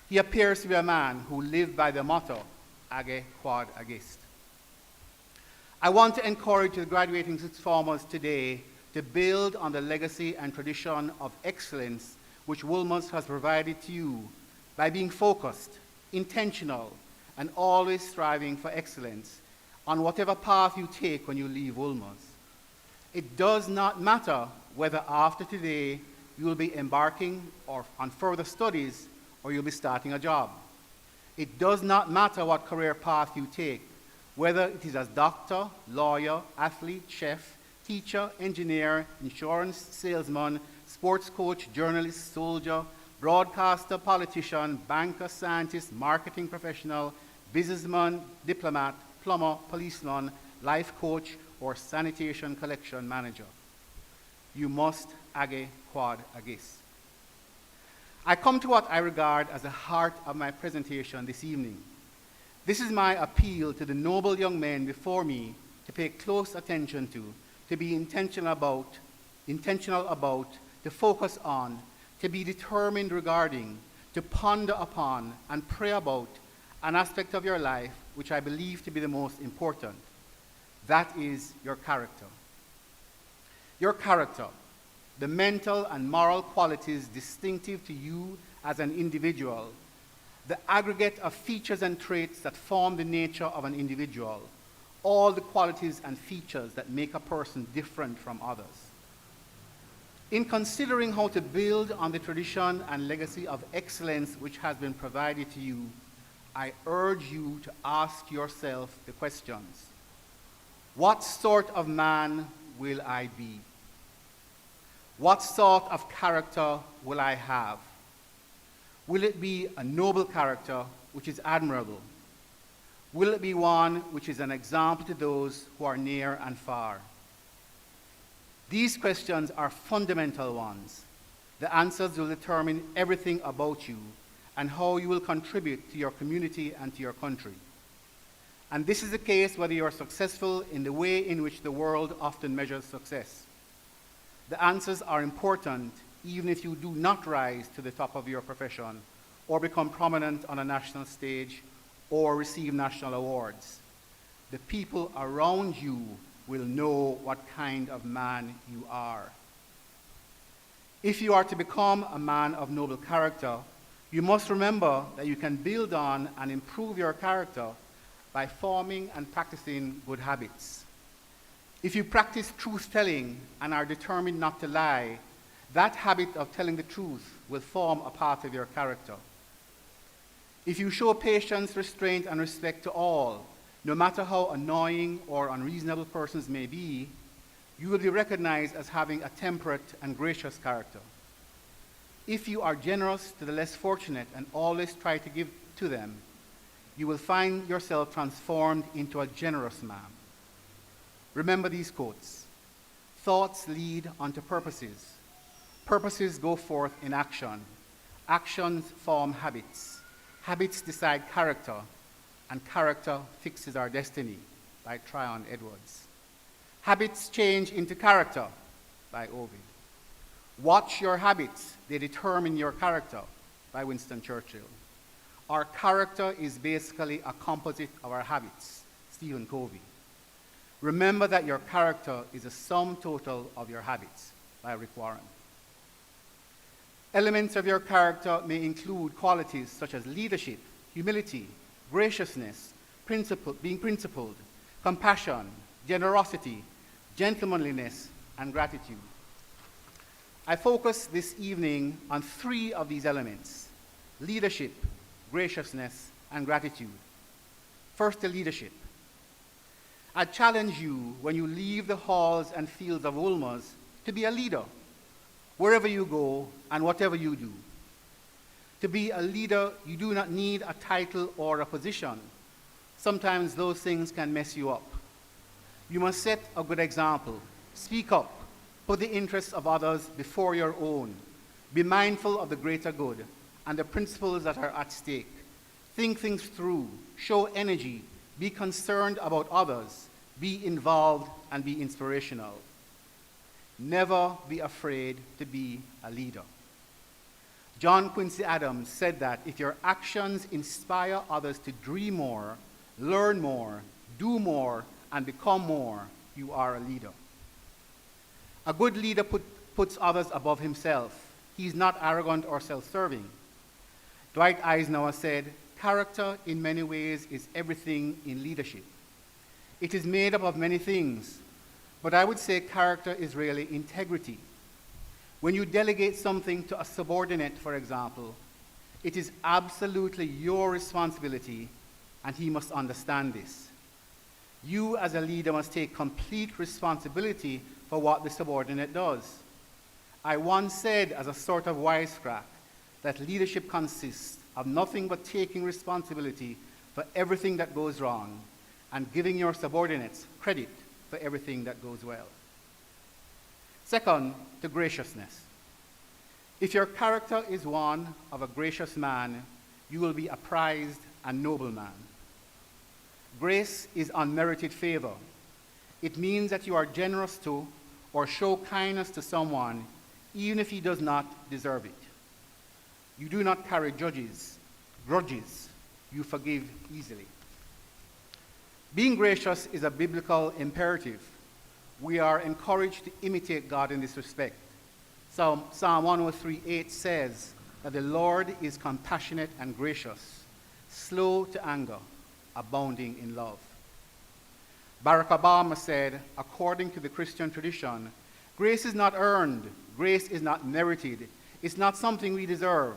He appears to be a man who lived by the motto, age quod agist. I want to encourage the graduating sixth formers today to build on the legacy and tradition of excellence which Wolmer's has provided to you by being focused, intentional, and always striving for excellence on whatever path you take when you leave Wolmer's. It does not matter whether after today you will be embarking on further studies or you'll be starting a job. It does not matter what career path you take, whether it is as doctor, lawyer, athlete, chef, teacher, engineer, insurance salesman, sports coach, journalist, soldier, broadcaster, politician, banker, scientist, marketing professional, businessman, diplomat, plumber, policeman, life coach, or sanitation collection manager. You must age quod agis. I come to what I regard as the heart of my presentation this evening. This is my appeal to the noble young men before me to pay close attention to be intentional about, to focus on, to be determined regarding, to ponder upon, and pray about an aspect of your life which I believe to be the most important. That is your character. Your character, the mental and moral qualities distinctive to you as an individual, the aggregate of features and traits that form the nature of an individual, all the qualities and features that make a person different from others. In considering how to build on the tradition and legacy of excellence which has been provided to you, I urge you to ask yourself the questions. What sort of man will I be? What sort of character will I have? Will it be a noble character which is admirable? Will it be one which is an example to those who are near and far? These questions are fundamental ones. The answers will determine everything about you and how you will contribute to your community and to your country. And this is the case whether you are successful in the way in which the world often measures success. The answers are important even if you do not rise to the top of your profession or become prominent on a national stage or receive national awards. The people around you will know what kind of man you are. If you are to become a man of noble character, you must remember that you can build on and improve your character by forming and practicing good habits. If you practice truth-telling and are determined not to lie, that habit of telling the truth will form a part of your character. If you show patience, restraint, and respect to all, no matter how annoying or unreasonable persons may be, you will be recognized as having a temperate and gracious character. If you are generous to the less fortunate and always try to give to them, you will find yourself transformed into a generous man. Remember these quotes. Thoughts lead unto purposes. Purposes go forth in action. Actions form habits. Habits decide character, and character fixes our destiny, by Tryon Edwards. Habits change into character, by Ovid. Watch your habits, they determine your character, by Winston Churchill. Our character is basically a composite of our habits, Stephen Covey. Remember that your character is a sum total of your habits, by Rick Warren. Elements of your character may include qualities such as leadership, humility, graciousness, being principled, compassion, generosity, gentlemanliness, and gratitude. I focus this evening on 3 of these elements: leadership, graciousness, and gratitude. First, the leadership. I challenge you when you leave the halls and fields of Wolmer's to be a leader, wherever you go and whatever you do. To be a leader, you do not need a title or a position. Sometimes those things can mess you up. You must set a good example. Speak up. Put the interests of others before your own. Be mindful of the greater good and the principles that are at stake. Think things through. Show energy. Be concerned about others. Be involved and be inspirational. Never be afraid to be a leader. John Quincy Adams said that if your actions inspire others to dream more, learn more, do more, and become more, you are a leader. A good leader puts others above himself. He's not arrogant or self-serving. Dwight Eisenhower said, "Character in many ways is everything in leadership. It is made up of many things, but I would say character is really integrity. When you delegate something to a subordinate, for example, it is absolutely your responsibility, and he must understand this. You as a leader must take complete responsibility for what the subordinate does. I once said as a sort of wisecrack that leadership consists of nothing but taking responsibility for everything that goes wrong and giving your subordinates credit for everything that goes well." Second, to graciousness. If your character is one of a gracious man, you will be a prized and noble man. Grace is unmerited favor. It means that you are generous to or show kindness to someone even if he does not deserve it. You do not carry grudges. You forgive easily. Being gracious is a biblical imperative. We are encouraged to imitate God in this respect. Psalm 103:8 says that the Lord is compassionate and gracious, slow to anger, abounding in love. Barack Obama said, according to the Christian tradition, grace is not earned, grace is not merited, it's not something we deserve.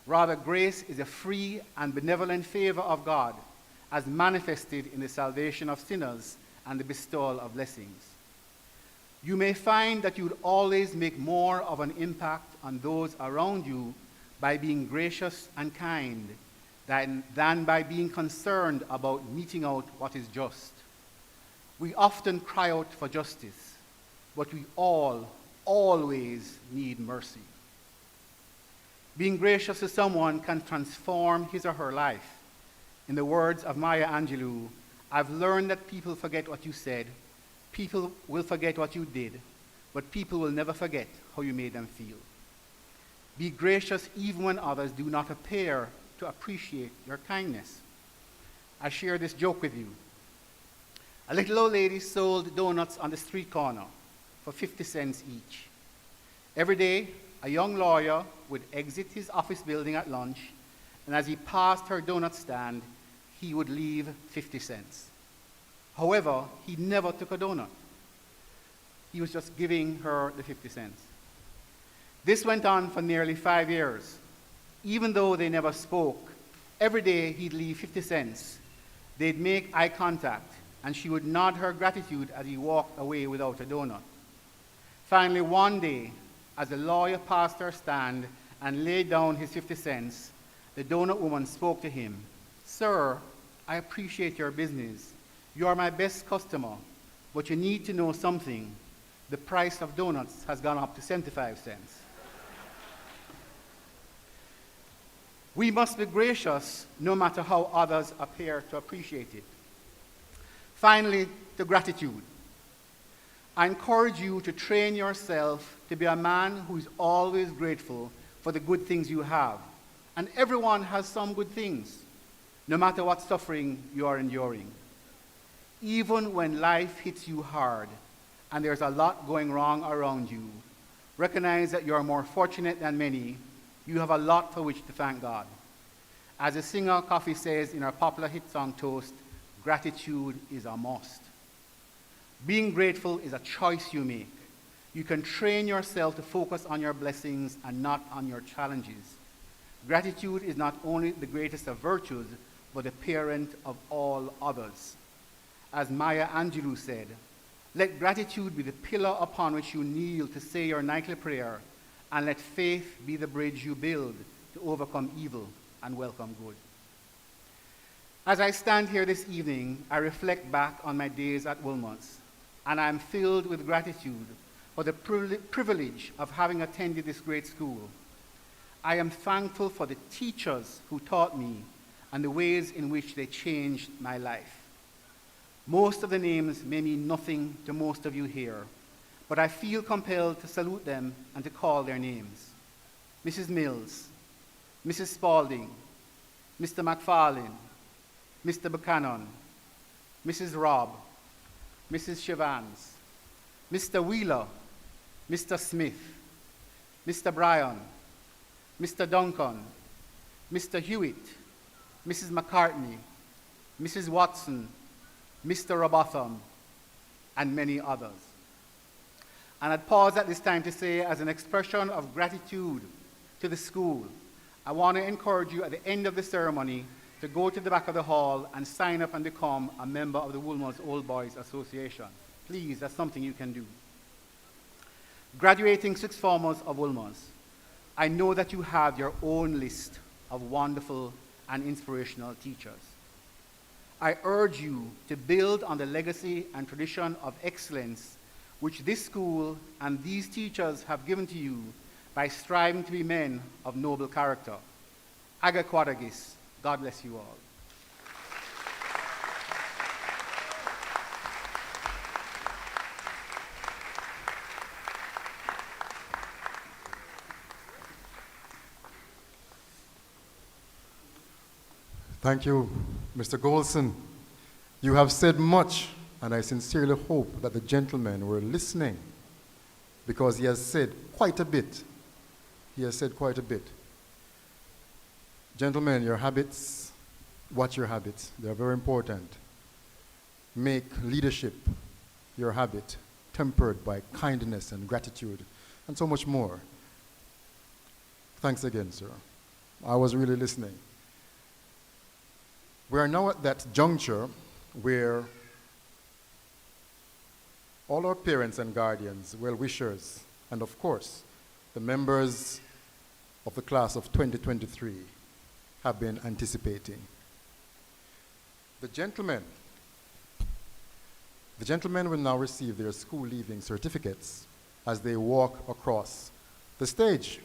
Rather, grace is a free and benevolent favor of God, as manifested in the salvation of sinners and the bestowal of blessings. You may find that you would always make more of an impact on those around you by being gracious and kind than by being concerned about meting out what is just. We often cry out for justice, but we always need mercy. Being gracious to someone can transform his or her life. In the words of Maya Angelou, I've learned that people forget what you said, people will forget what you did, but people will never forget how you made them feel. Be gracious even when others do not appear to appreciate your kindness. I share this joke with you. A little old lady sold donuts on the street corner for 50 cents each. Every day, a young lawyer would exit his office building at lunch, and as he passed her donut stand, he would leave 50 cents. However, he never took a donut. He was just giving her the 50 cents. This went on for nearly 5 years. Even though they never spoke, every day he'd leave 50 cents. They'd make eye contact, and she would nod her gratitude as he walked away without a donut. Finally, one day, as the lawyer passed her stand and laid down his 50 cents, the donut woman spoke to him. "Sir, I appreciate your business. You are my best customer, but you need to know something. The price of donuts has gone up to 75 cents. We must be gracious no matter how others appear to appreciate it. Finally, to gratitude. I encourage you to train yourself to be a man who is always grateful for the good things you have. And everyone has some good things, no matter what suffering you are enduring. Even when life hits you hard and there's a lot going wrong around you, recognize that you are more fortunate than many. You have a lot for which to thank God. As the singer Coffee says in our popular hit song Toast, gratitude is a must. Being grateful is a choice you make. You can train yourself to focus on your blessings and not on your challenges. Gratitude is not only the greatest of virtues, but the parent of all others. As Maya Angelou said, let gratitude be the pillar upon which you kneel to say your nightly prayer, and let faith be the bridge you build to overcome evil and welcome good. As I stand here this evening, I reflect back on my days at Wilmot's, and I am filled with gratitude for the privilege of having attended this great school. I am thankful for the teachers who taught me and the ways in which they changed my life. Most of the names may mean nothing to most of you here, but I feel compelled to salute them and to call their names. Mrs. Mills, Mrs. Spalding, Mr. McFarlane, Mr. Buchanan, Mrs. Robb, Mrs. Chevans, Mr. Wheeler, Mr. Smith, Mr. Bryan, Mr. Duncan, Mr. Hewitt, Mrs. McCartney, Mrs. Watson, Mr. Robotham, and many others. And I'd pause at this time to say, as an expression of gratitude to the school, I want to encourage you at the end of the ceremony to go to the back of the hall and sign up and become a member of the Woolmer's Old Boys Association. Please, that's something you can do. Graduating sixth formers of Woolmer's, I know that you have your own list of wonderful and inspirational teachers. I urge you to build on the legacy and tradition of excellence which this school and these teachers have given to you by striving to be men of noble character. Aga Quadagis, God bless you all. Thank you, Mr. Goldson. You have said much, and I sincerely hope that the gentlemen were listening, because he has said quite a bit. He has said quite a bit. Gentlemen, your habits, watch your habits. They are very important. Make leadership your habit, tempered by kindness and gratitude, and so much more. Thanks again, sir. I was really listening. We are now at that juncture where all our parents and guardians, well-wishers, and of course, the members of the class of 2023 have been anticipating. The gentlemen will now receive their school leaving certificates as they walk across the stage.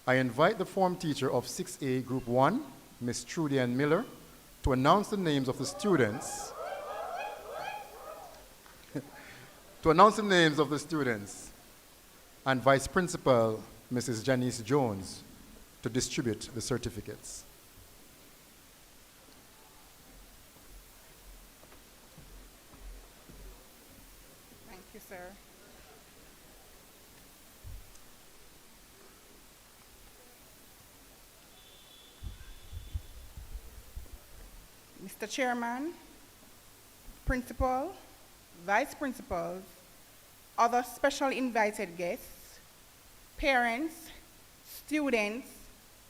I invite the form teacher of 6A Group 1, Miss Trudy Ann Miller, to announce the names of the students and Vice Principal Mrs. Janice Jones to distribute the certificates. Thank you, sir. Mr. Chairman, Principal, Vice Principals, other special invited guests, parents, students,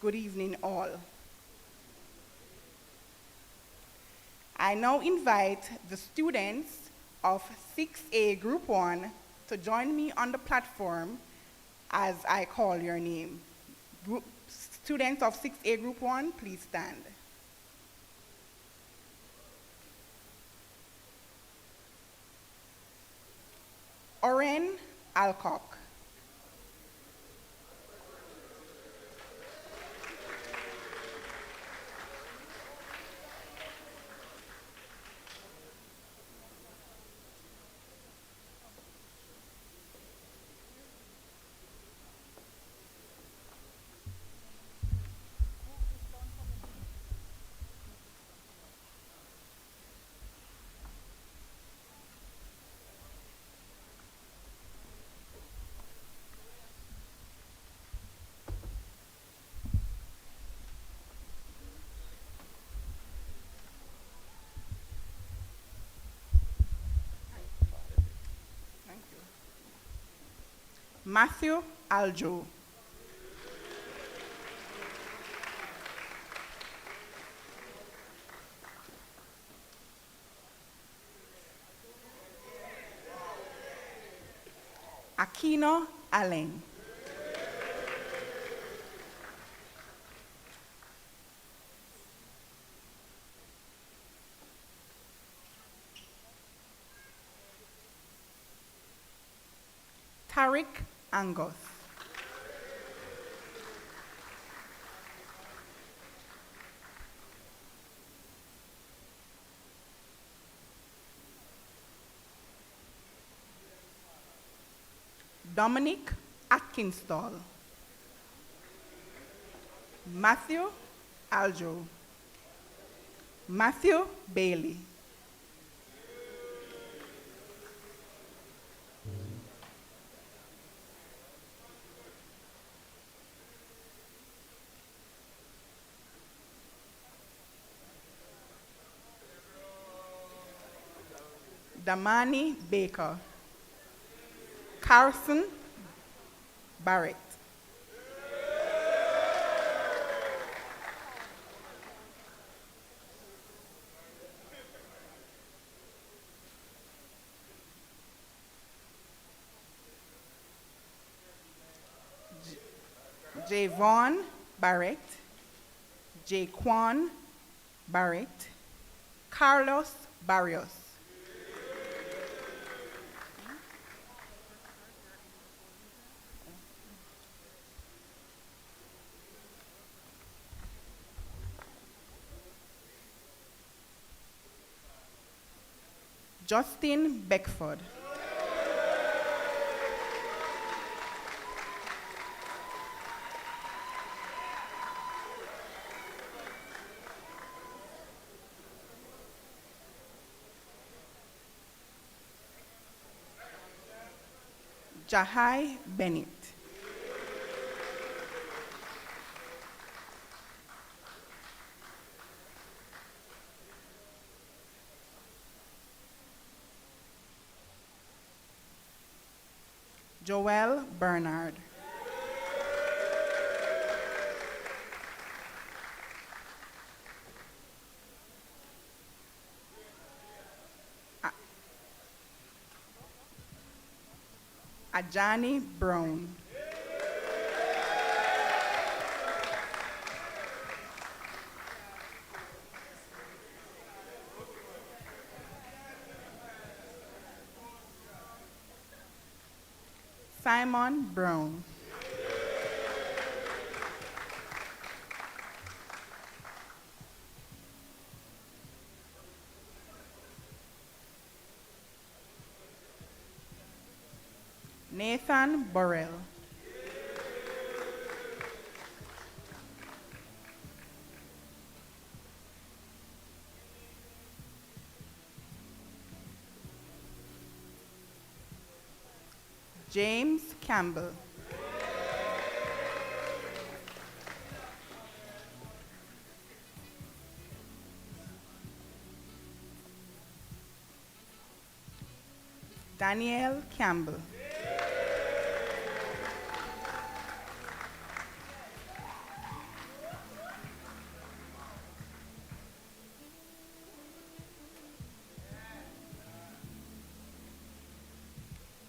good evening all. I now invite the students of 6A Group 1 to join me on the platform as I call your name. Students of 6A Group 1, please stand. Oren Alcock. Matthew Aljo. Aquino Allen. Tariq Angus. Dominic Atkinstall. Matthew Aljo. Matthew Bailey. Damani Baker. Carson Barrett. Javon Barrett. Jaquan Barrett. Carlos Barrios. Justin Beckford. Jahai Bennett. Joel Bernard. Ajani Brown. Simon Brown. Nathan Burrell. James Campbell. Daniel Campbell.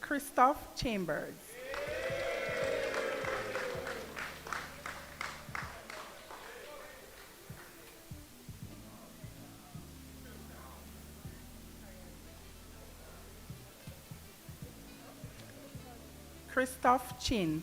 Christoph Chambers. Christoph Chin.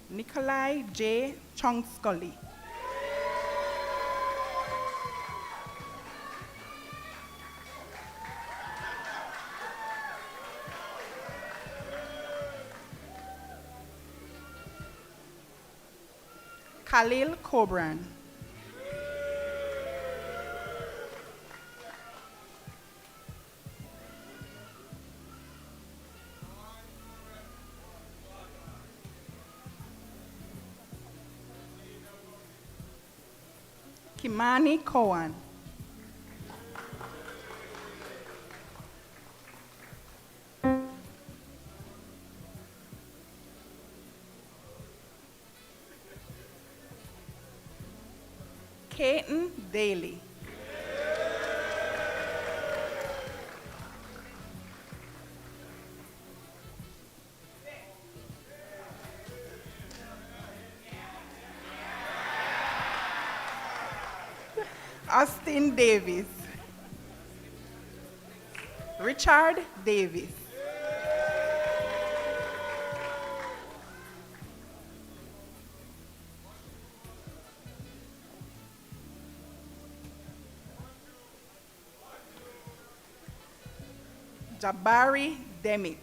Nikolai J. Chongscully. Khalil Cobran. Kimani Cohen. Caton Daly. Austin Davis. Richard Davis. Jabari Demit.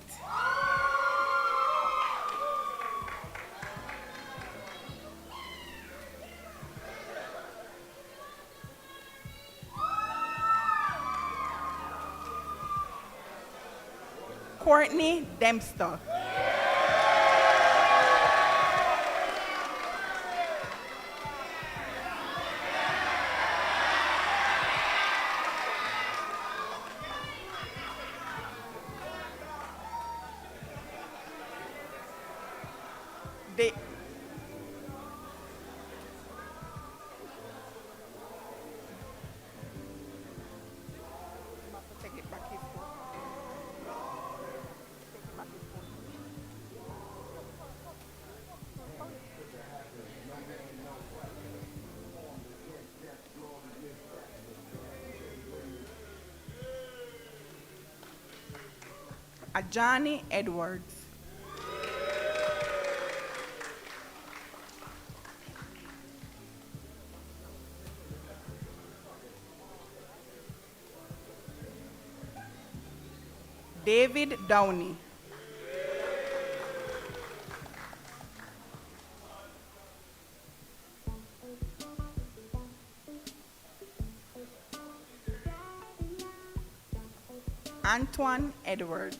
Courtney Dempster. They, take it back his phone. Take it back his phone. Ajani Edwards. David Downey. Antoine Edwards.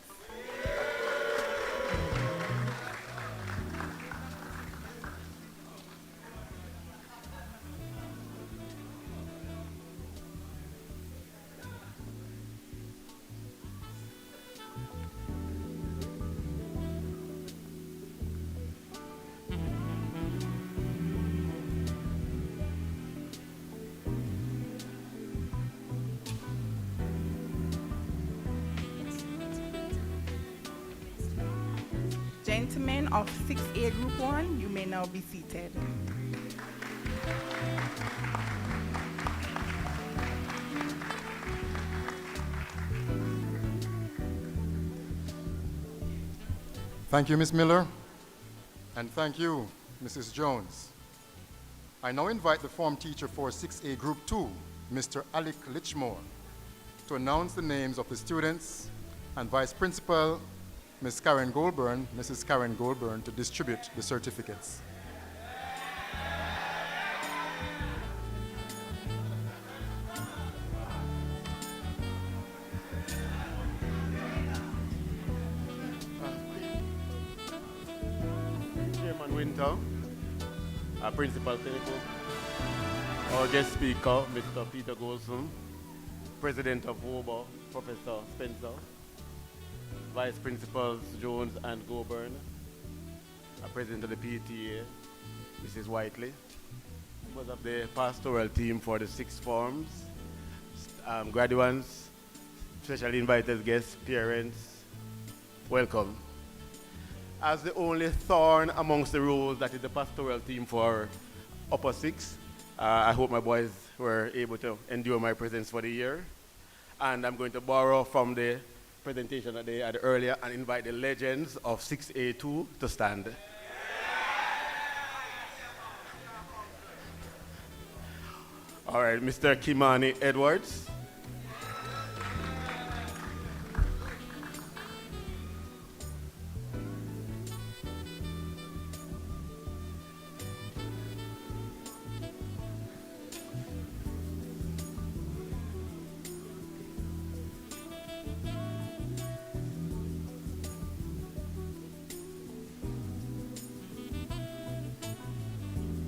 Gentlemen of 6A Group 1, you may now be seated. Thank you, Ms. Miller, and thank you, Mrs. Jones. I now invite the form teacher for 6A Group 2, Mr. Alec Litchmore, to announce the names of the students, and Vice Principal Ms. Karen Goldburn, Mrs. Karen Goldburn, to distribute the certificates. Chairman Winter, our Principal Clinical, our guest speaker, Mr. Peter Goldson, President of WOBA, Professor Spencer, Vice Principals Jones and Goburn, our President of the PTA, Mrs. Whiteley, members of the pastoral team for the 6 forms, graduates, specially invited guests, parents, welcome. As the only thorn amongst the roses that is the pastoral team for upper 6, I hope my boys were able to endure my presence for the year. And I'm going to borrow from the presentation that they had earlier and invite the legends of 6A2 to stand. All right, Mr. Kimani Edwards.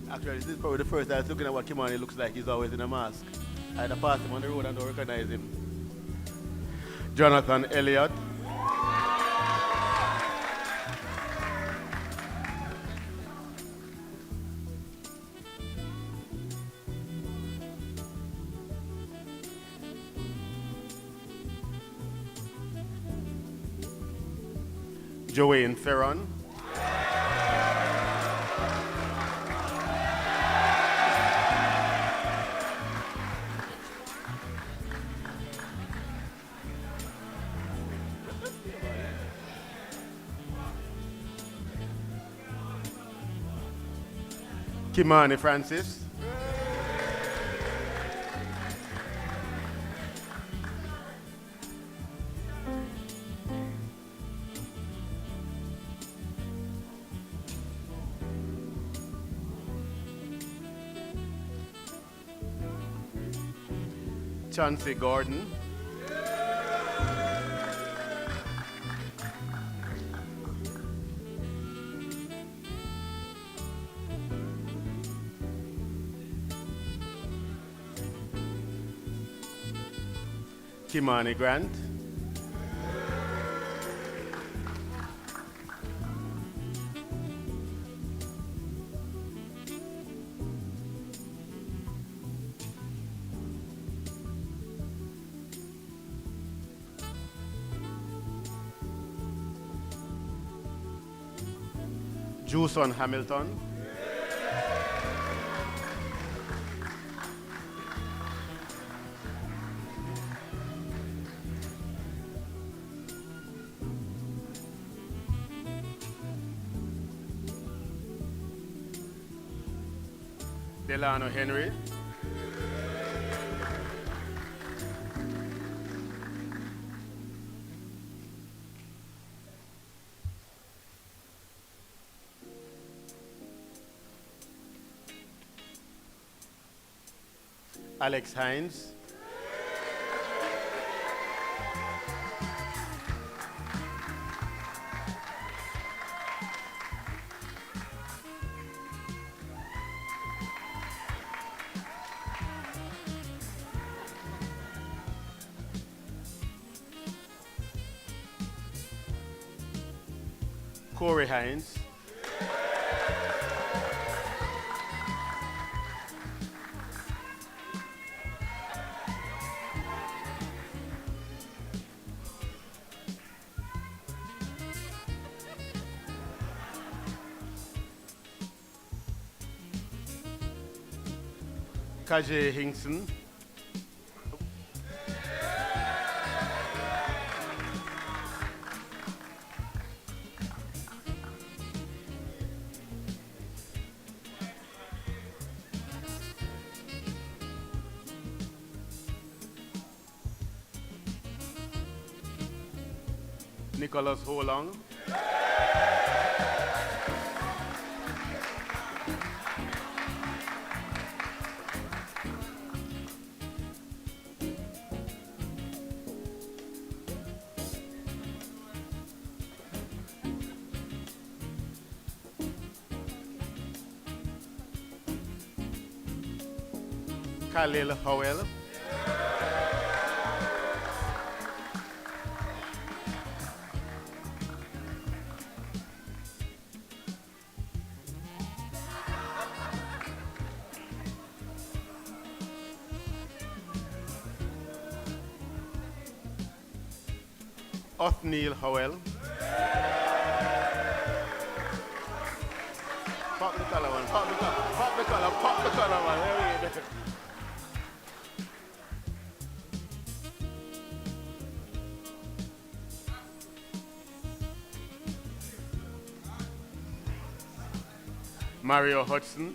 Actually, this is probably the first time I was looking at what Kimani looks like. He's always in a mask. I had to pass him on the road and don't recognize him. Jonathan Elliott. Joanne Ferron. Kimani Francis. Chauncey Gordon. Kimani Grant. Juson Hamilton. Delano Henry. Alex Hines. Corey Hines. Kaje Hinkson. Nicholas Holong. Khalil Howell. Othniel Howell. Pop the color one, pop the color, pop the color, pop the color one. There we go. Mario Hudson.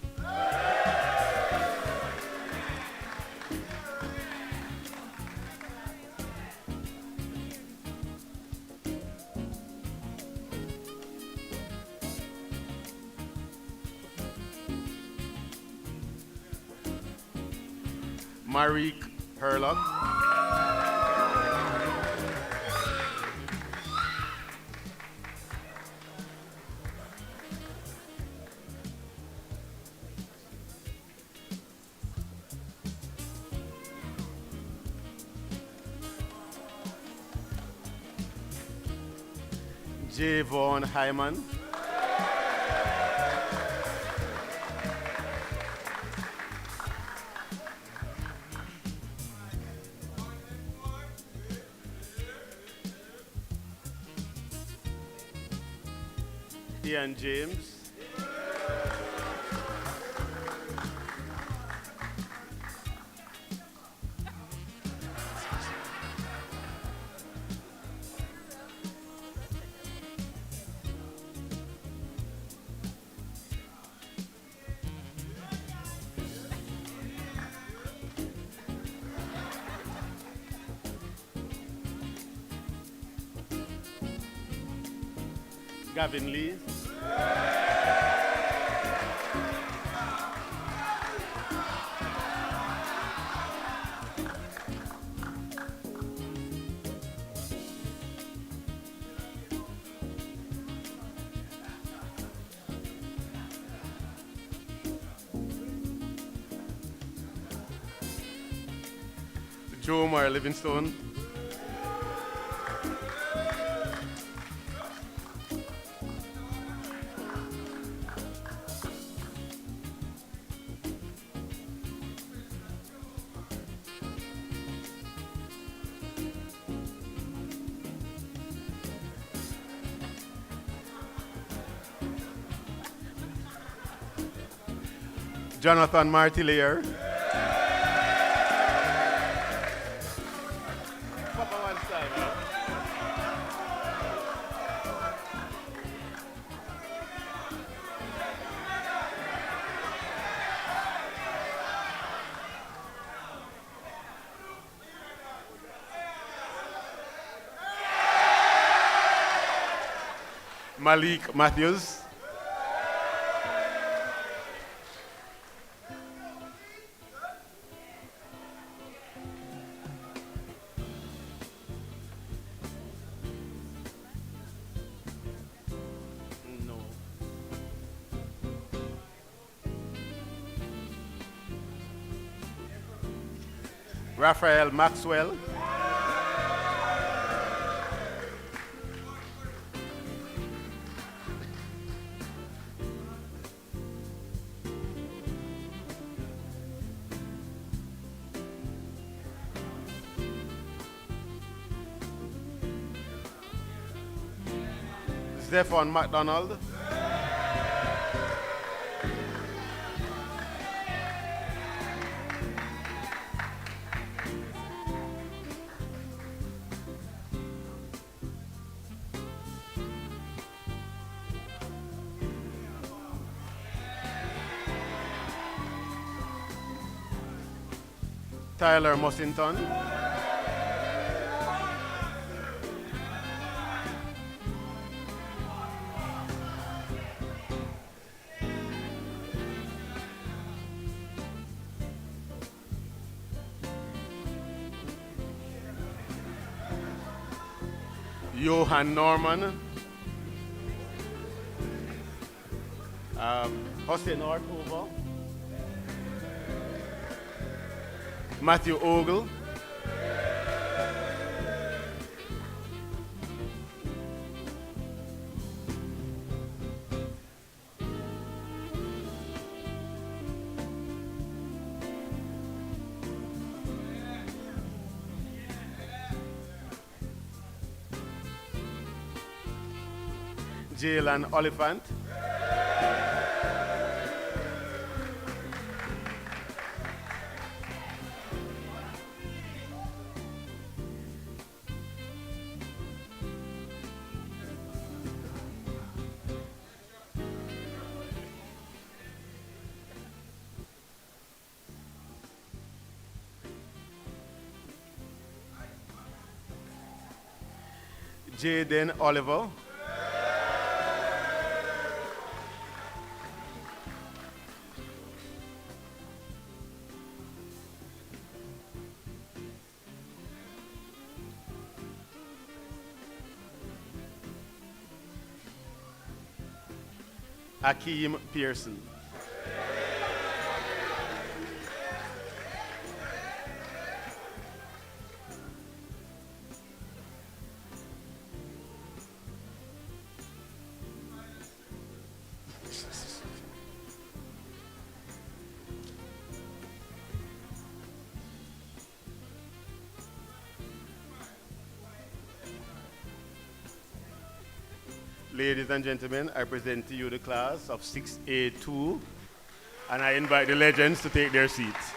Marique Herlock. Javon Hyman. Ian James. Gavin Lee. Jomar Livingstone. Jonathan Martilier. Papa one style, man. Malik Matthews. No. Raphael Maxwell. Stefan McDonald. Tyler Mussington. Johan Norman. Hussein Ortover. Matthew Ogle. Jalen Oliphant. Jaden Oliver. Akeem Pearson. Ladies and gentlemen, I present to you the class of 6A2, and I invite the legends to take their seats.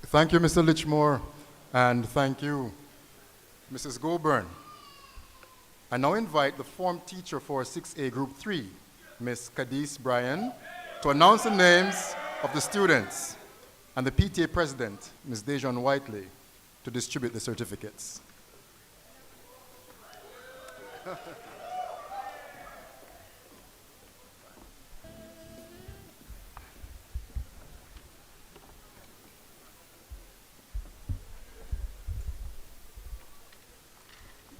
Thank you, Mr. Lichmore, and thank you, Mrs. Goburn. I now invite the form teacher for 6A Group 3, Ms. Cadiz Bryan, to announce the names of the students, and the PTA president, Ms. Dejan Whiteley, to distribute the certificates.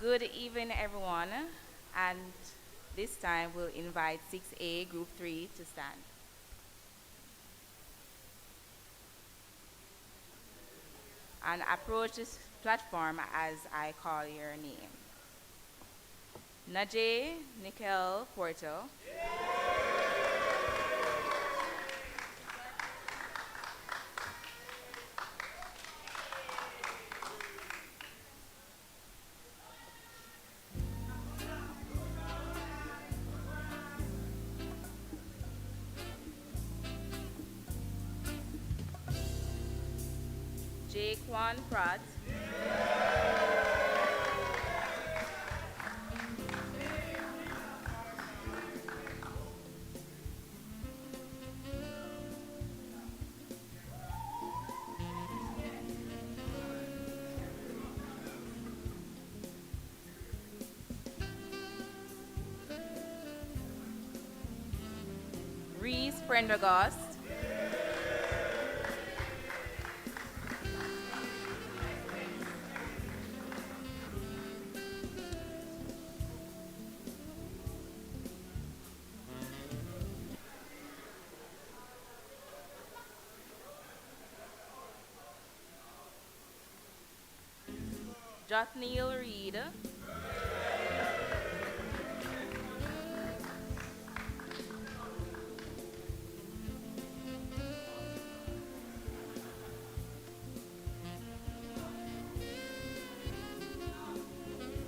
Good evening, everyone. And this time we'll invite 6A Group 3 to stand. And approach this platform as I call your name. Najee Nikel Porto. Jaquan Pratt. Reese Prendergast. Jotneil Reed.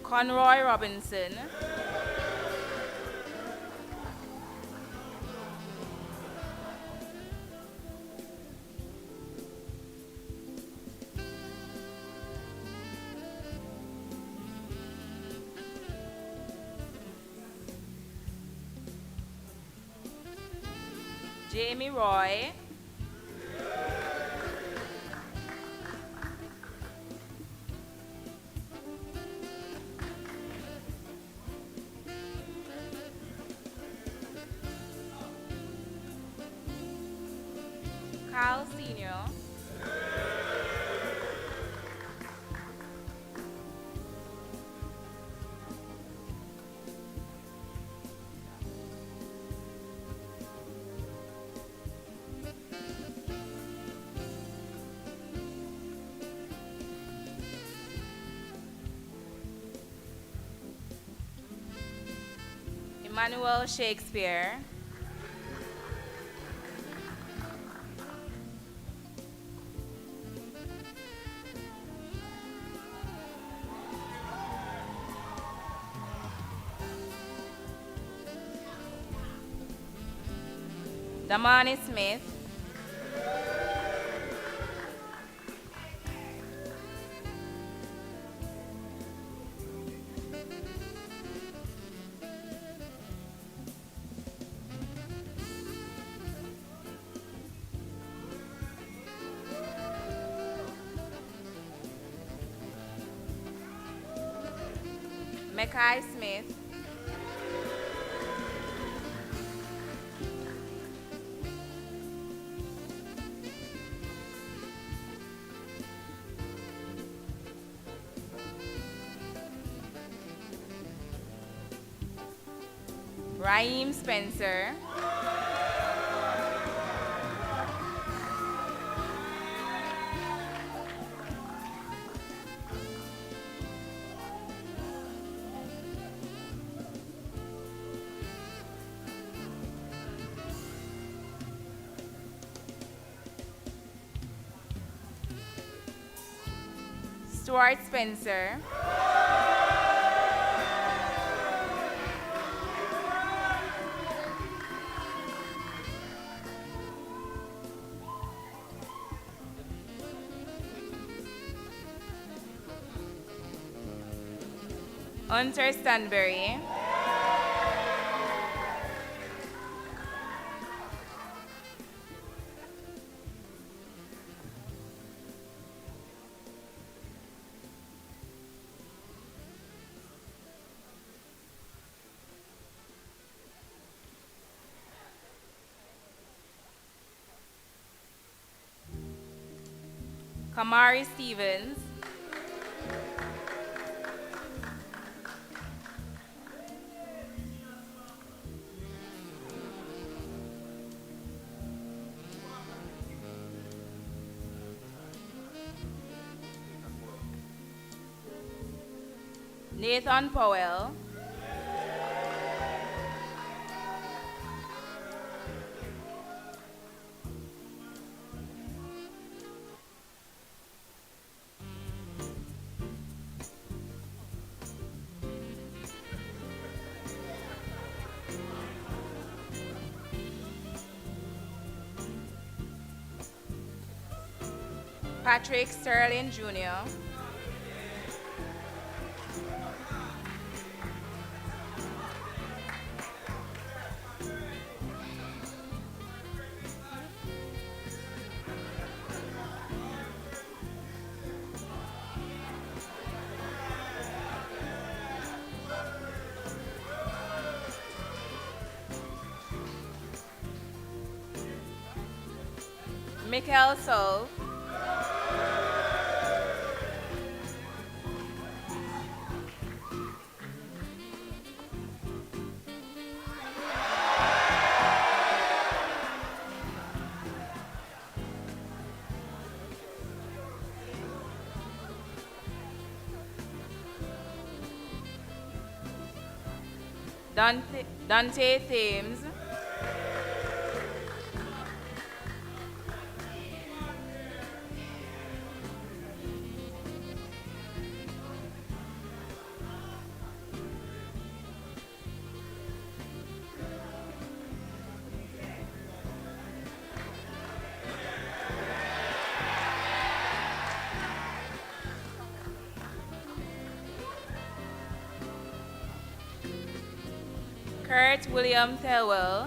Conroy Robinson. Jamie Roy. Kyle Senior. Emmanuel Shakespeare. Damani Smith. Mekai Smith. Raheem Spencer. Stuart Spencer. Hunter Stanbury. Kamari Stevens. Nathan Powell, Patrick Sterling Jr., Michael Sol, Dante Thames, Kurt William Thelwell,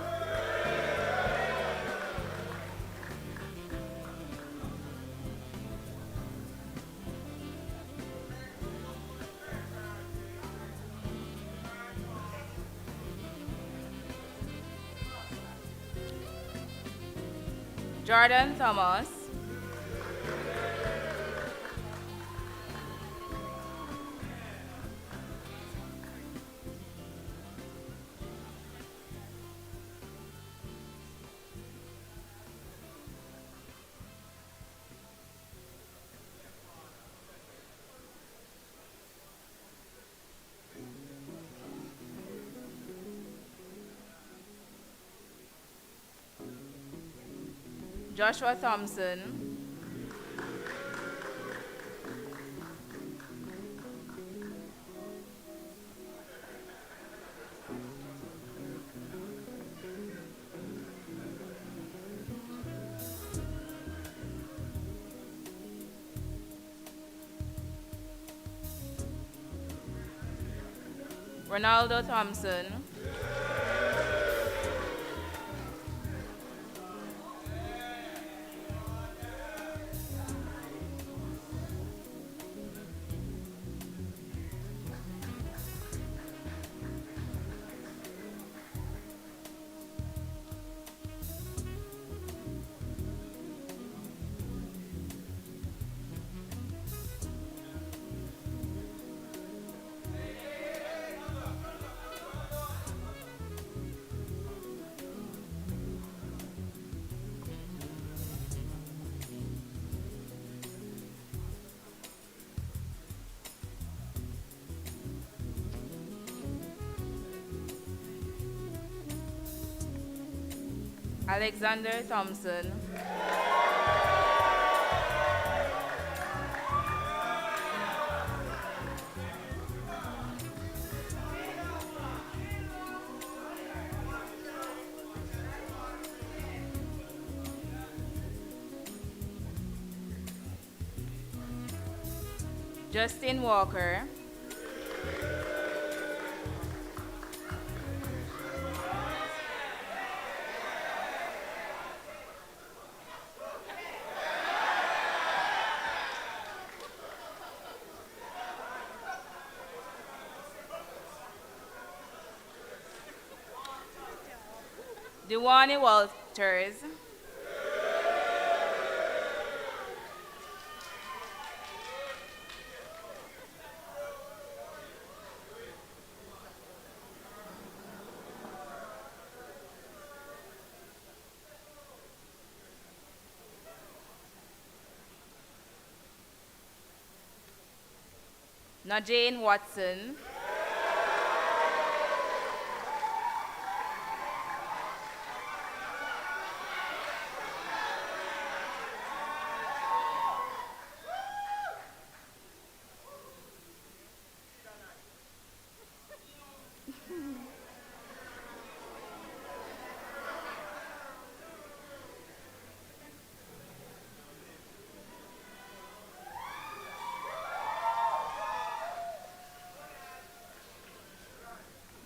Jordan Thomas, Joshua Thompson, Ronaldo Thompson, Alexander Thompson, Justin Walker, Dewani Walters, Najane Watson.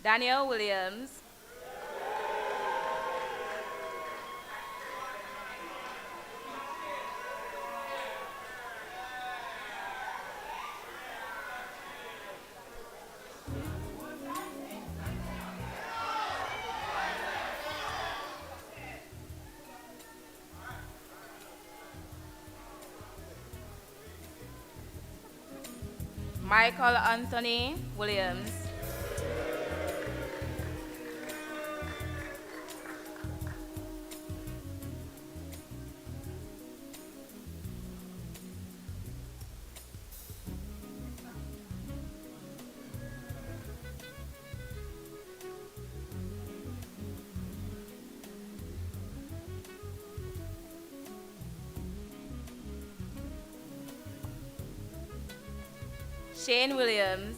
Daniel Williams. Michael Anthony Williams. Shane Williams.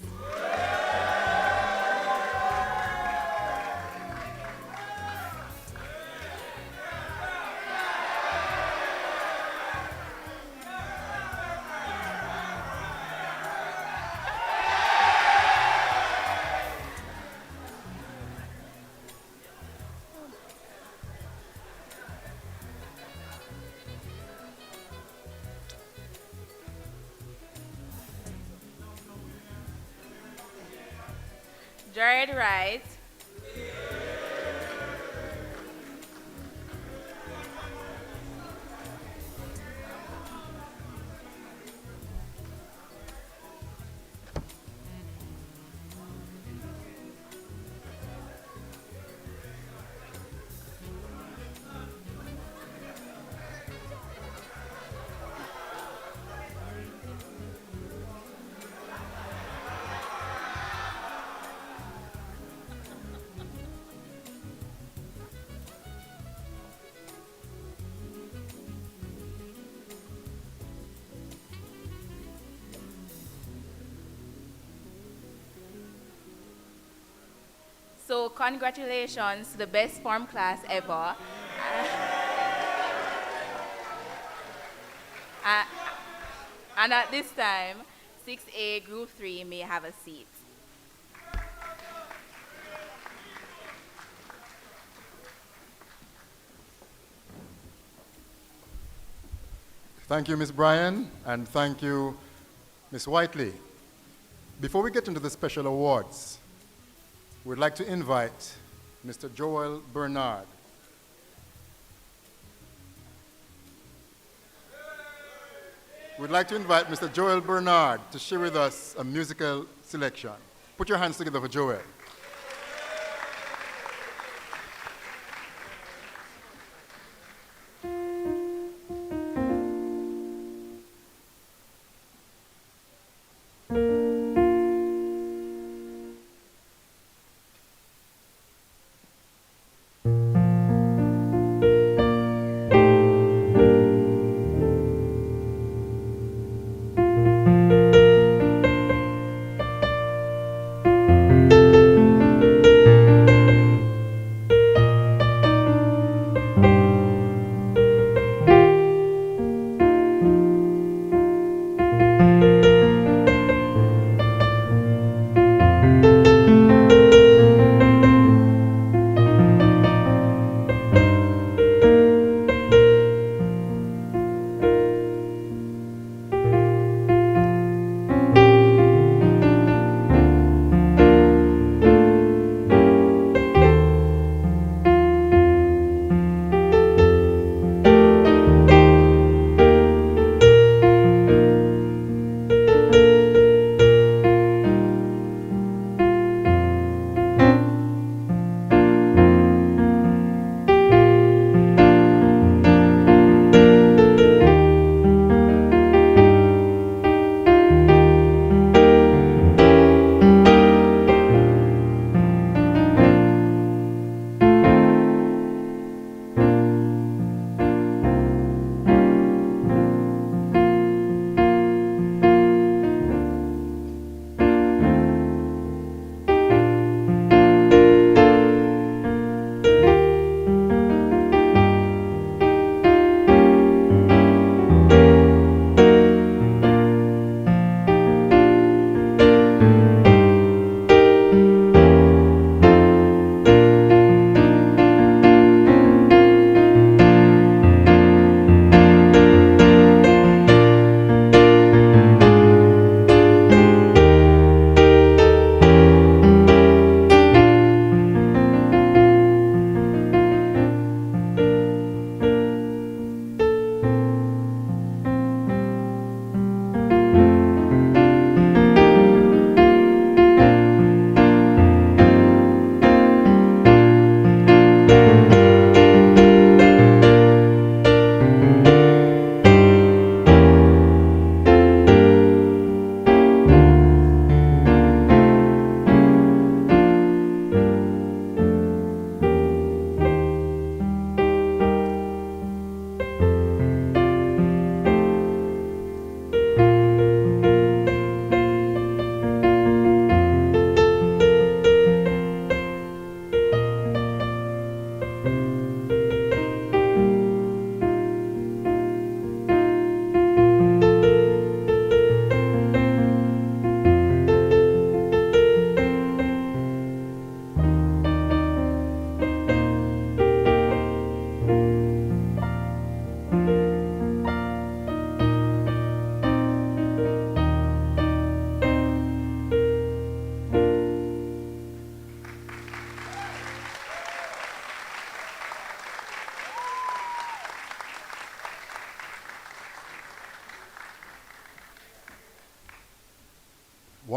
Jared Wright. So congratulations to the best form class ever. Uh, and at this time, 6A Group 3 may have a seat. Thank you, Ms. Bryan, and thank you, Ms. Whiteley. Before we get into the special awards, we'd like to invite Mr. Joel Bernard. We'd like to invite Mr. Joel Bernard to share with us a musical selection. Put your hands together for Joel.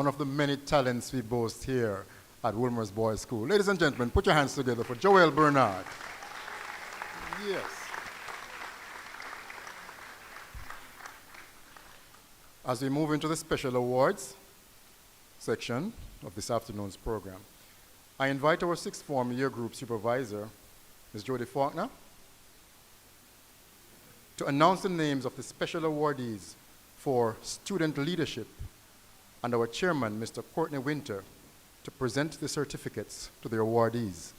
one of the many talents we boast here at Wilmer's Boys School. Ladies and gentlemen, put your hands together for Joel Bernard. Yes. As we move into the special awards section of this afternoon's program, I invite our sixth form year group supervisor, Ms. Jody Faulkner, to announce the names of the special awardees for student leadership, and our chairman, Mr. Courtney Winter, to present the certificates to the awardees.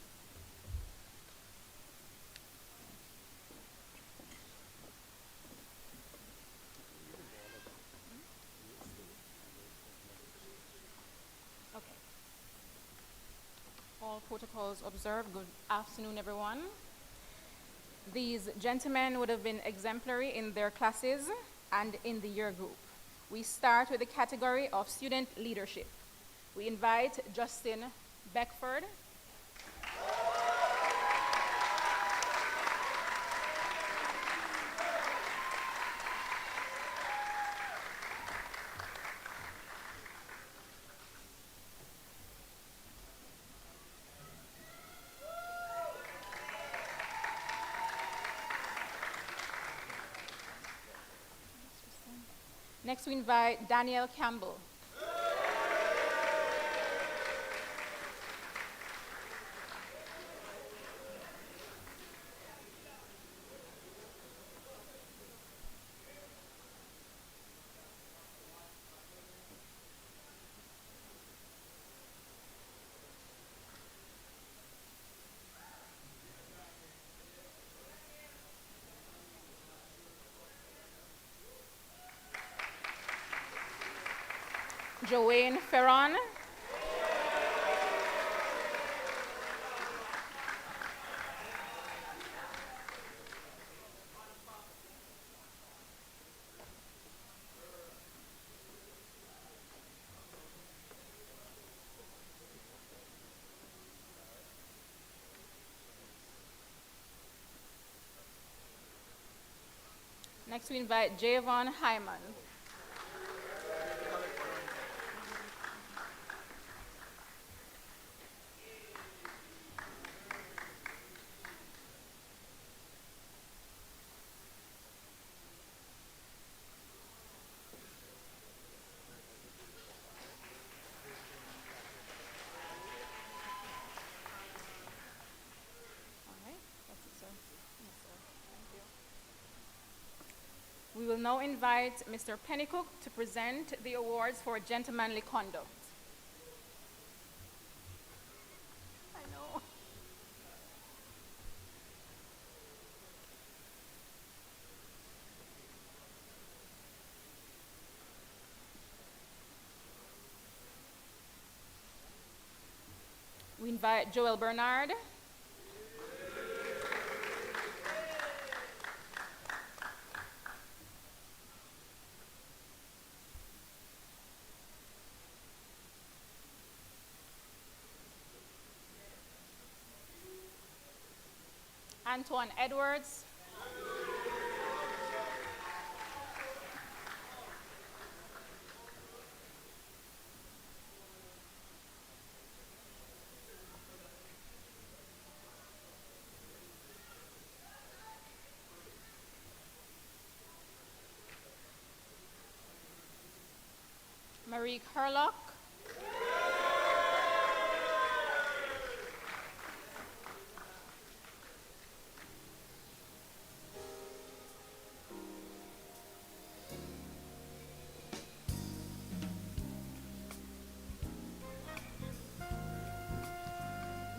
All protocols observed. Good afternoon, everyone. These gentlemen would have been exemplary in their classes and in the year group. We start with the category of student leadership. We invite Justin Beckford, next we invite Danielle Campbell. Joanne Ferron. Next we invite Javon Hyman. We will now invite Mr. Pennycook to present the awards for gentlemanly conduct. I know. We invite Joel Bernard. Antoine Edwards. Marie Curlock.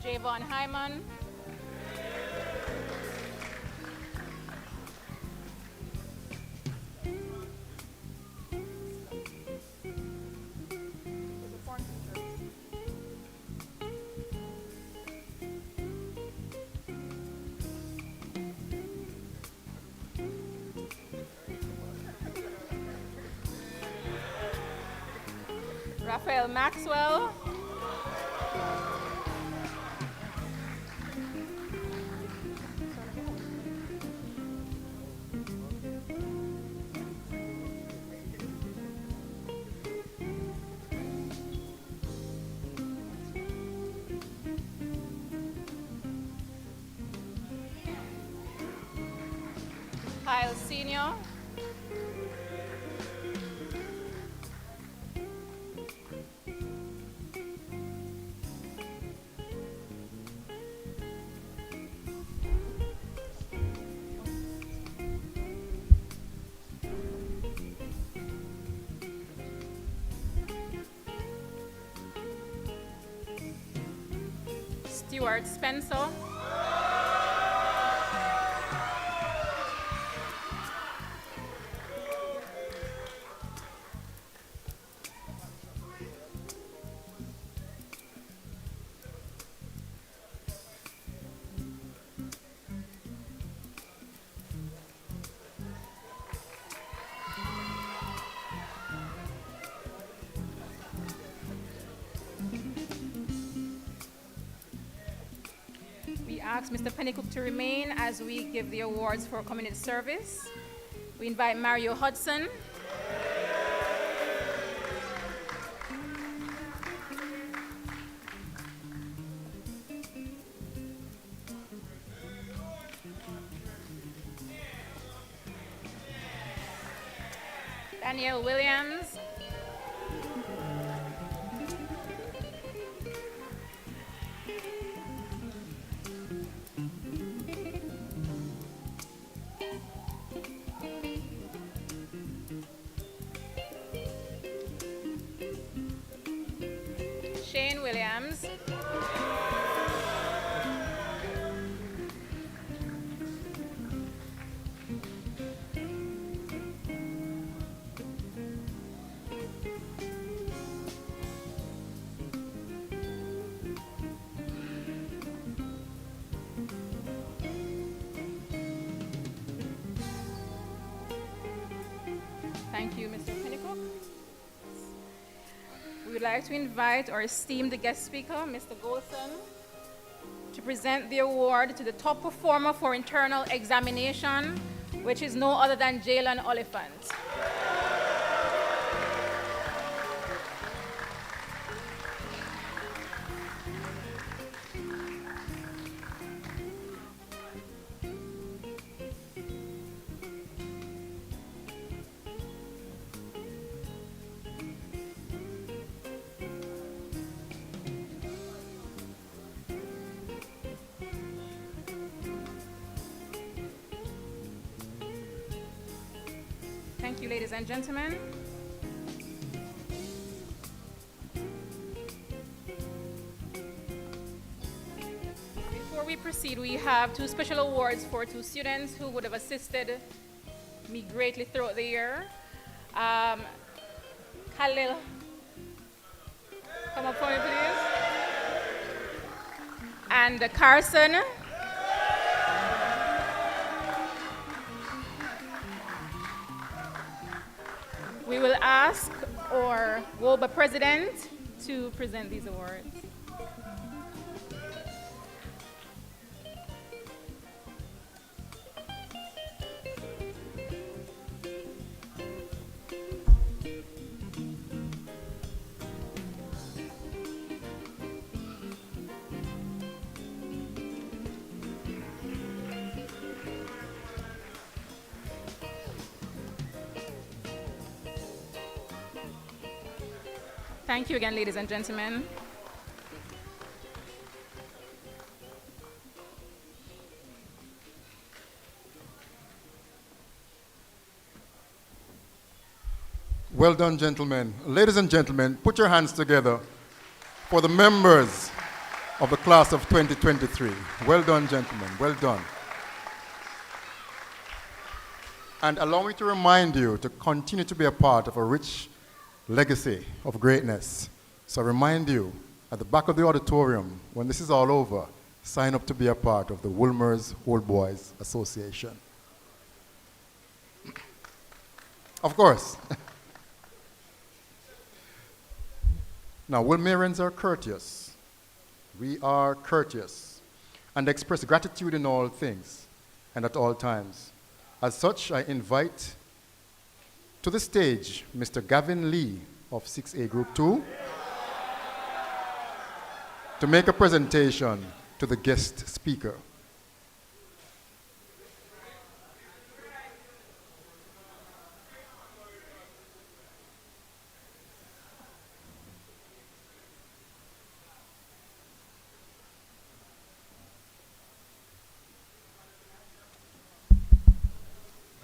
Javon Hyman. Raphael Maxwell. Kyle Sr., Stuart Spencer, we ask Mr. Pennycook to remain as we give the awards for community service. We invite Mario Hudson, Danielle Williams, Shane Williams, thank you, Mr. Pennycook. We would like to invite our esteemed guest speaker, Mr. Goldson, to present the award to the top performer for internal examination, which is no other than Jalen Oliphant. Thank you, ladies and gentlemen. Before we proceed, we have two special awards for two students who would have assisted me greatly throughout the year. Khalil, come up for me, please. And Carson. We will ask our WOBA president to present these awards. Thank you again, ladies and gentlemen. Well done, gentlemen. Ladies and gentlemen, put your hands together for the members of the class of 2023. Well done, gentlemen. Well done. And allow me to remind you to continue to be a part of a rich legacy of greatness. So I remind you, at the back of the auditorium, when this is all over, sign up to be a part of the Woolmer's Old Boys Association. Of course. Now, Woolmerians are courteous. We are courteous and express gratitude in all things and at all times. As such, I invite to the stage Mr. Gavin Lee of 6A Group 2 to make a presentation to the guest speaker.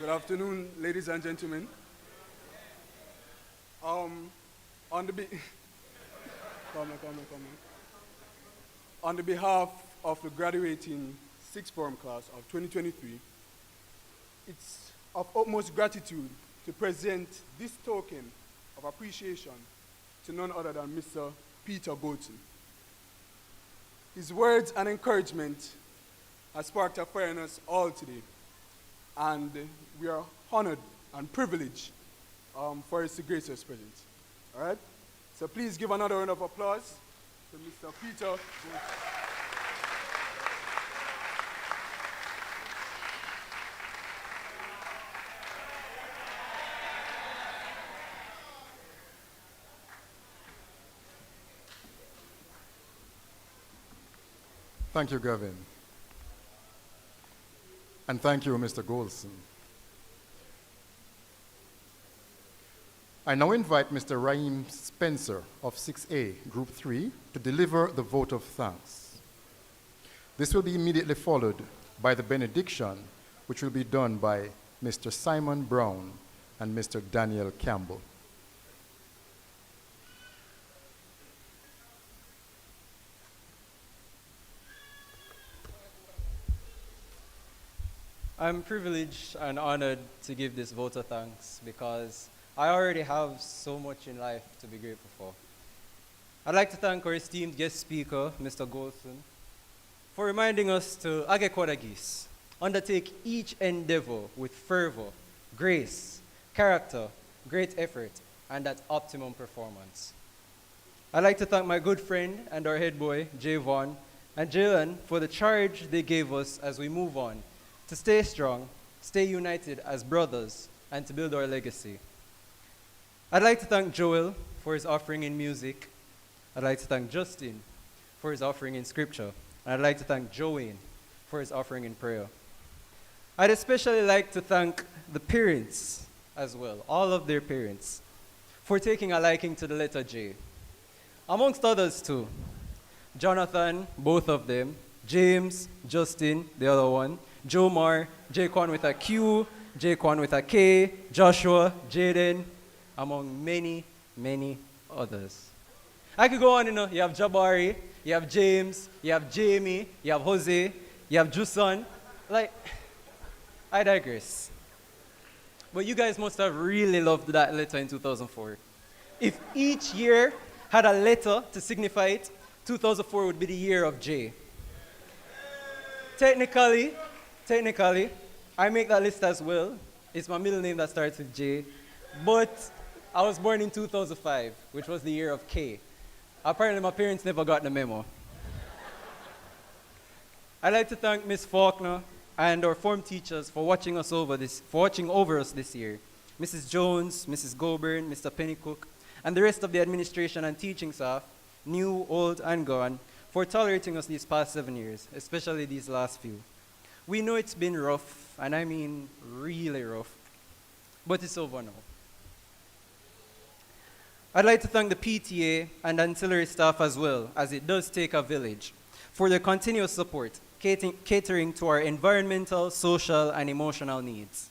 Good afternoon, ladies and gentlemen. On the be- come on. On the behalf of the graduating sixth form class of 2023, it's of utmost gratitude to present this token of appreciation to none other than Mr. Peter Goldson. His words and encouragement has sparked a fire in us all today, and we are honored and privileged for his gracious presence. All right? So please give another round of applause to Mr. Peter Goldson. Thank you, Gavin. And thank you, Mr. Goldson. I now invite Mr. Raheem Spencer of 6A, Group 3, to deliver the vote of thanks. This will be immediately followed by the benediction, which will be done by Mr. Simon Brown and Mr. Daniel Campbell. I'm privileged and honored to give this vote of thanks because I already have so much in life to be grateful for. I'd like to thank our esteemed guest speaker, Mr. Goldson, for reminding us to Agekwadagis, undertake each endeavor with fervor, grace, character, great effort, and at optimum performance. I'd like to thank my good friend and our head boy, Javon, and Jalen for the charge they gave us as we move on to stay strong, stay united as brothers, and to build our legacy. I'd like to thank Joel for his offering in music. I'd like to thank Justin for his offering in scripture. And I'd like to thank Joanne for his offering in prayer. I'd especially like to thank the parents as well, all of their parents, for taking a liking to the letter J. Amongst others too, Jonathan, both of them, James, Justin, the other one, Jomar, Jaquan with a Q, Jaquan with a K, Joshua, Jaden, among many, many others. I could go on, you have Jabari, you have James, you have Jamie, you have Jose, you have Juson. I digress. But you guys must have really loved that letter in 2004. If each year had a letter to signify it, 2004 would be the year of J. Technically, I make that list as well. It's my middle name that starts with J. But I was born in 2005, which was the year of K. Apparently, my parents never got the memo. I'd like to thank Ms. Faulkner and our form teachers for watching over us this year. Mrs. Jones, Mrs. Goburn, Mr. Pennycook, and the rest of the administration and teaching staff, new, old, and gone, for tolerating us these past 7 years, especially these last few. We know it's been rough, and I mean really rough, but it's over now. I'd like to thank the PTA and ancillary staff as well, as it does take a village, for their continuous support, catering to our environmental, social, and emotional needs.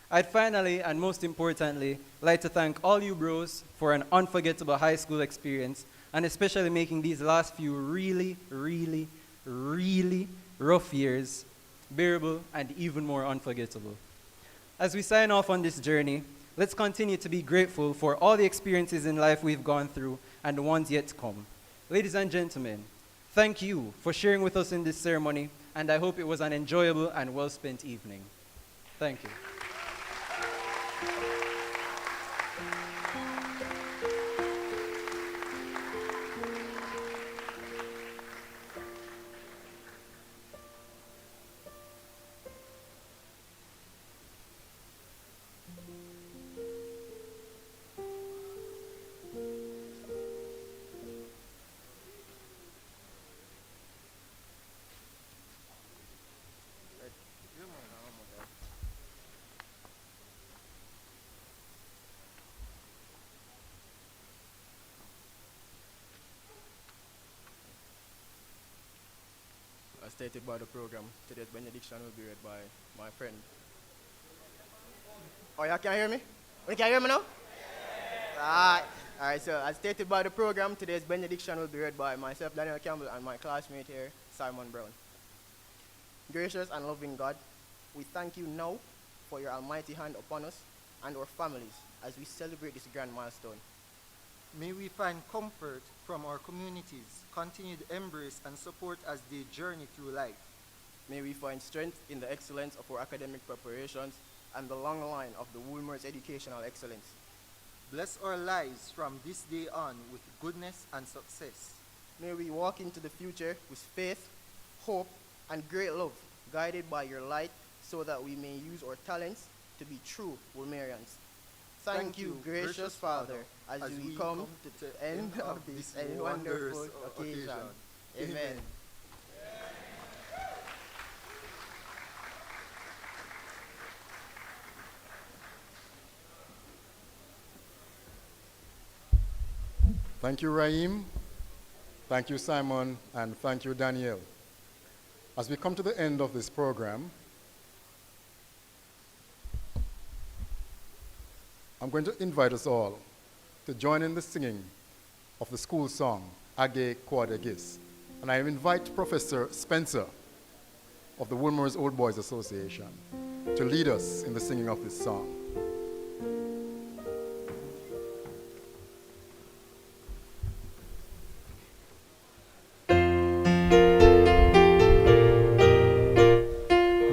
I'd finally, and most importantly, like to thank all you bros for an unforgettable high school experience, and especially making these last few really, really, really rough years bearable and even more unforgettable. As we sign off on this journey, let's continue to be grateful for all the experiences in life we've gone through and the ones yet to come. Ladies and gentlemen, thank you for sharing with us in this ceremony, and I hope it was an enjoyable and well-spent evening. Thank you. As stated by the program, today's benediction will be read by my friend, Oh, you can hear me? You can hear me now? Alright. Alright, so as stated by the program, today's benediction will be read by myself, Daniel Campbell, and my classmate here, Simon Brown. Gracious and loving God, we thank you now for your almighty hand upon us and our families as we celebrate this grand milestone. May we find comfort from our communities, continued embrace and support as they journey through life. May we find strength in the excellence of our academic preparations and the long line of the Woolmer's educational excellence. Bless our lives from this day on with goodness and success. May we walk into the future with faith, hope, and great love, guided by your light, so that we may use our talents to be true Woolmerians. Thank you, gracious Father, as we come to the end of this wonderful occasion. Amen. Thank you, Raheem. Thank you, Simon, and thank you, Danielle. As we come to the end of this program, I'm going to invite us all to join in the singing of the school song, Age Quod Gis. And I invite Professor Spencer of the Woolmer's Old Boys Association to lead us in the singing of this song.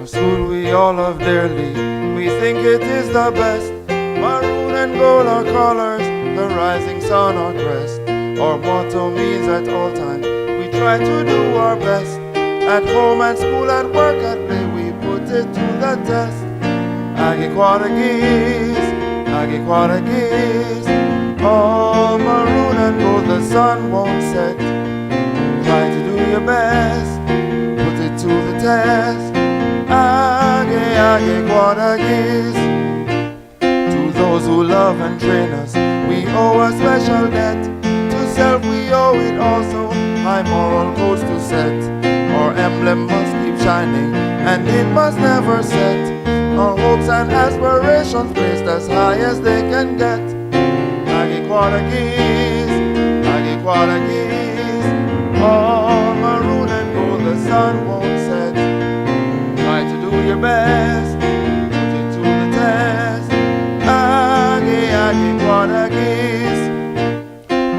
School we all love dearly, we think it is the best. Maroon and gold our colors, the rising sun our crest. Our motto means at all times we try to do our best. At home, at school, at work, at play, we put it to the test. Age Quod Gis, Age Quod Gis. All maroon and gold, the sun won't set. Try to do your best, put it to the test. Age Quod Gis. To those who love and train us, we owe a special debt. To self we owe it also, high moral codes to set. Our emblem must keep shining, and it must never set. Our hopes and aspirations placed as high as they can get. Age Quod Gis, Age Quod Gis. All maroon and gold, the sun won't set. Try to do your best, put it to the test. Age Quod Gis.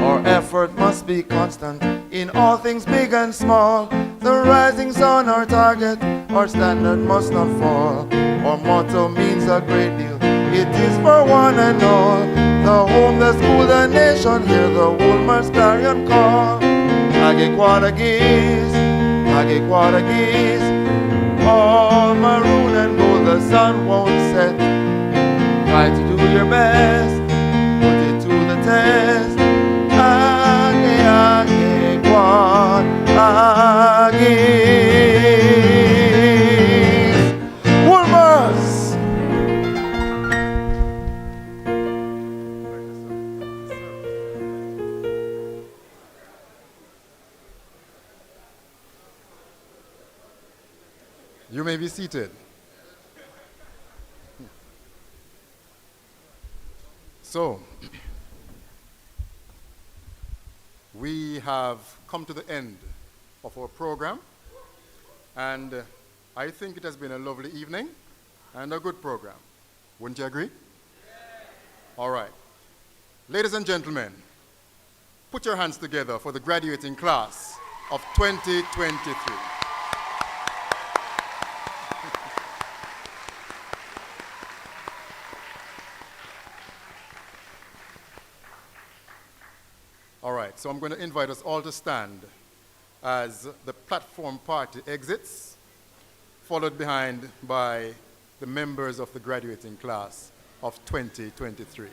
Our effort must be constant in all things big and small. The rising sun our target, our standard must not fall. Our motto means a great deal, it is for one and all. The home, the school, the nation, hear the Woolmer's clarion call. Age Quod Gis, Age Quod Gis. All maroon and gold, the sun won't set. Try to do your best, put it to the test. Age Quod Gis. Woolmer's. You may be seated. So, we have come to the end of our program, and I think it has been a lovely evening and a good program. Wouldn't you agree? All right. Ladies and gentlemen, put your hands together for the graduating class of 2023. All right, so I'm going to invite us all to stand as the platform party exits, followed behind by the members of the graduating class of 2023.